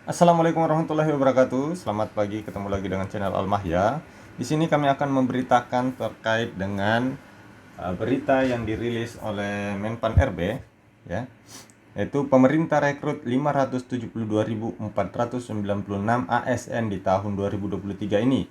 Assalamualaikum warahmatullahi wabarakatuh. Selamat pagi, ketemu lagi dengan channel Al-Mahya. Di sini kami akan memberitakan terkait dengan berita yang dirilis oleh Menpan RB, ya, yaitu pemerintah rekrut 572.496 ASN di tahun 2023 ini.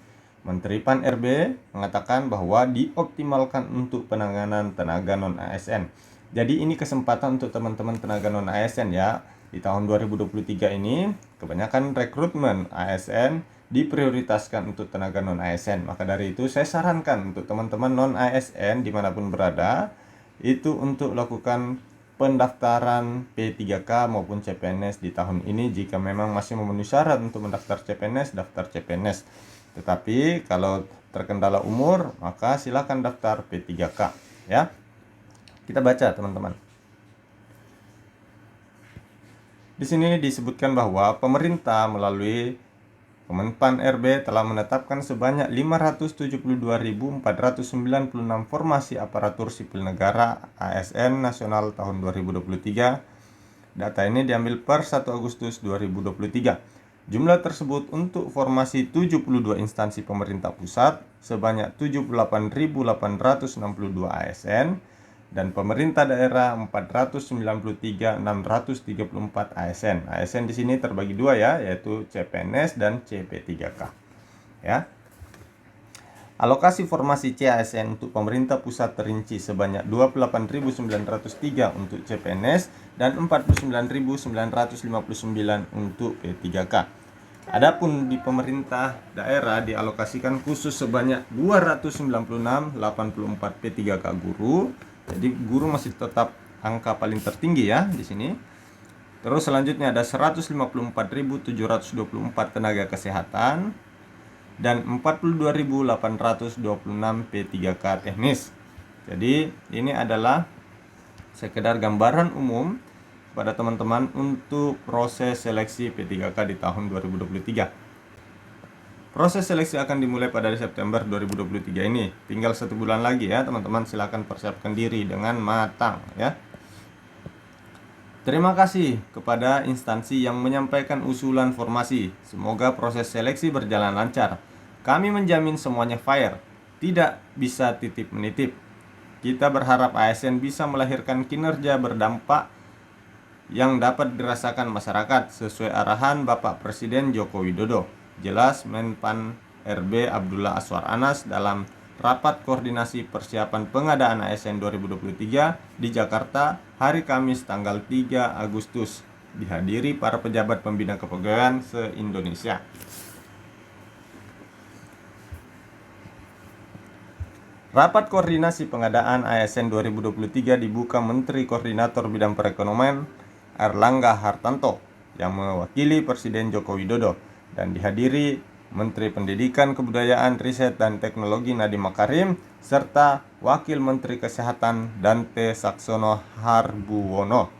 Menteri Pan RB mengatakan bahwa dioptimalkan untuk penanganan tenaga non ASN. Jadi ini kesempatan untuk teman-teman tenaga non ASN ya. Di tahun 2023 ini kebanyakan rekrutmen ASN diprioritaskan untuk tenaga non ASN. Maka dari itu saya sarankan untuk teman-teman non ASN dimanapun berada itu untuk lakukan pendaftaran P3K maupun CPNS di tahun ini. Jika memang masih memenuhi syarat untuk mendaftar CPNS, daftar CPNS. Tetapi kalau terkendala umur, maka silakan daftar P3K ya. Kita baca teman-teman. Di sini disebutkan bahwa pemerintah melalui Kemenpan RB telah menetapkan sebanyak 572.496 formasi aparatur sipil negara ASN nasional tahun 2023. Data ini diambil per 1 Agustus 2023. Jumlah tersebut untuk formasi 72 instansi pemerintah pusat sebanyak 78.862 ASN dan pemerintah daerah 493.634 ASN. ASN di sini terbagi dua ya, yaitu CPNS dan CP3K. Ya. Alokasi formasi CASN untuk pemerintah pusat terinci sebanyak 28.903 untuk CPNS dan 49.959 untuk P3K. Adapun di pemerintah daerah dialokasikan khusus sebanyak 296.084 P3K guru. Jadi guru masih tetap angka paling tertinggi ya di sini. Terus selanjutnya ada 154.724 tenaga kesehatan dan 42.826 P3K teknis. Jadi ini adalah sekedar gambaran umum pada teman-teman untuk proses seleksi P3K di tahun 2023. Proses seleksi akan dimulai pada September 2023 ini. Tinggal 1 bulan lagi ya teman-teman, silakan persiapkan diri dengan matang ya. Terima kasih kepada instansi yang menyampaikan usulan formasi. Semoga proses seleksi berjalan lancar. Kami menjamin semuanya fair, tidak bisa titip-menitip. Kita berharap ASN bisa melahirkan kinerja berdampak yang dapat dirasakan masyarakat sesuai arahan Bapak Presiden Joko Widodo. Jelas Menpan RB Abdullah Aswar Anas dalam rapat koordinasi persiapan pengadaan ASN 2023 di Jakarta hari Kamis tanggal 3 Agustus, dihadiri para pejabat pembina kepegawaian se-Indonesia. Rapat koordinasi pengadaan ASN 2023 dibuka Menteri Koordinator Bidang Perekonomian Airlangga Hartarto yang mewakili Presiden Joko Widodo dan dihadiri Menteri Pendidikan, Kebudayaan, Riset, dan Teknologi Nadiem Makarim serta Wakil Menteri Kesehatan Dante Saxono Harbuwono.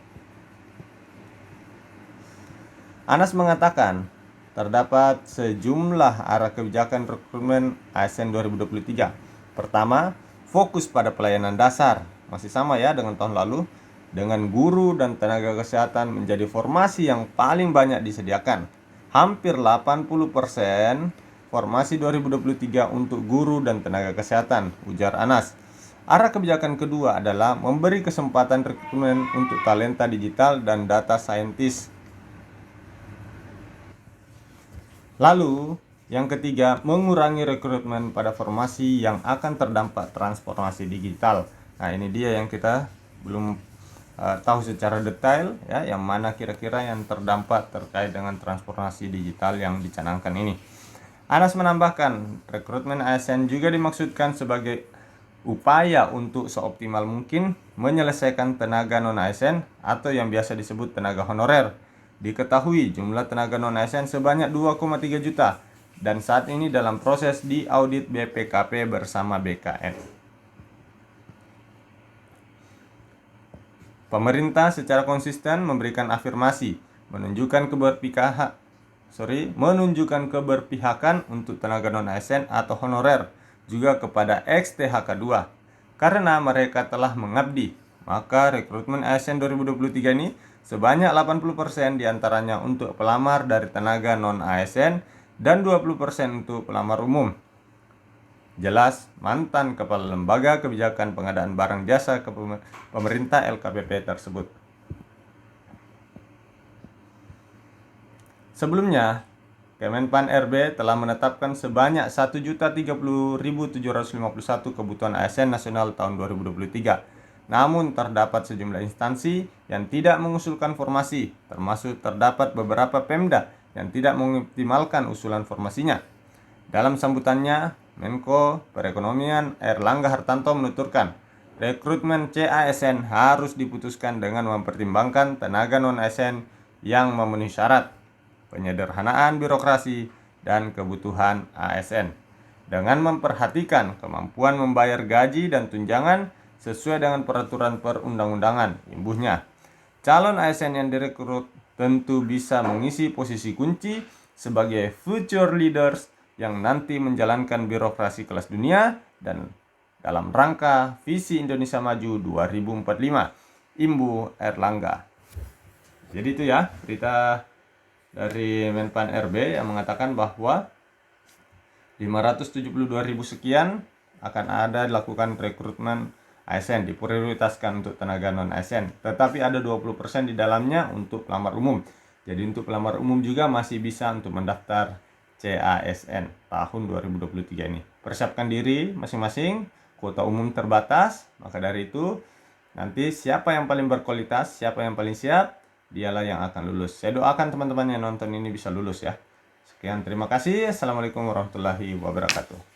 Anas mengatakan terdapat sejumlah arah kebijakan rekrutmen ASN 2023. Pertama, fokus pada pelayanan dasar, masih sama ya dengan tahun lalu, dengan guru dan tenaga kesehatan menjadi formasi yang paling banyak disediakan. Hampir 80% formasi 2023 untuk guru dan tenaga kesehatan, ujar Anas. Arah kebijakan kedua adalah memberi kesempatan rekrutmen untuk talenta digital dan data scientist. Lalu, yang ketiga, mengurangi rekrutmen pada formasi yang akan terdampak transformasi digital. Nah, ini dia yang kita belum tahu secara detail ya, yang mana kira-kira yang terdampak terkait dengan transformasi digital yang dicanangkan ini. Anas menambahkan, rekrutmen ASN juga dimaksudkan sebagai upaya untuk seoptimal mungkin menyelesaikan tenaga non-ASN atau yang biasa disebut tenaga honorer. Diketahui jumlah tenaga non-ASN sebanyak 2,3 juta dan saat ini dalam proses diaudit BPKP bersama BKN. Pemerintah secara konsisten memberikan afirmasi, menunjukkan keberpihakan untuk tenaga non-ASN atau honorer juga kepada ex-THK2 karena mereka telah mengabdi. Maka rekrutmen ASN 2023 ini sebanyak 80% diantaranya untuk pelamar dari tenaga non-ASN dan 20% untuk pelamar umum. Jelas mantan Kepala Lembaga Kebijakan Pengadaan Barang Jasa Pemerintah LKPP tersebut. Sebelumnya, Kemenpan RB telah menetapkan sebanyak 1.030.751 kebutuhan ASN nasional tahun 2023. Namun terdapat sejumlah instansi yang tidak mengusulkan formasi, termasuk terdapat beberapa Pemda yang tidak mengoptimalkan usulan formasinya. Dalam sambutannya, Menko Perekonomian Airlangga Hartarto menuturkan, rekrutmen CASN harus diputuskan dengan mempertimbangkan tenaga non-ASN yang memenuhi syarat, penyederhanaan birokrasi, dan kebutuhan ASN, dengan memperhatikan kemampuan membayar gaji dan tunjangan sesuai dengan peraturan perundang-undangan. Imbuhnya, calon ASN yang direkrut tentu bisa mengisi posisi kunci sebagai future leaders yang nanti menjalankan birokrasi kelas dunia dan dalam rangka visi Indonesia Maju 2045. Imbu Airlangga. Jadi itu ya berita dari Menpan RB yang mengatakan bahwa 572.000 sekian akan ada dilakukan rekrutmen ASN, diprioritaskan untuk tenaga non-ASN, tetapi ada 20% di dalamnya untuk pelamar umum. Jadi untuk pelamar umum juga masih bisa untuk mendaftar CASN tahun 2023 ini. Persiapkan diri masing-masing, kuota umum terbatas, maka dari itu nanti siapa yang paling berkualitas, siapa yang paling siap, dialah yang akan lulus. Saya doakan teman-teman yang nonton ini bisa lulus ya. Sekian, terima kasih. Assalamualaikum warahmatullahi wabarakatuh.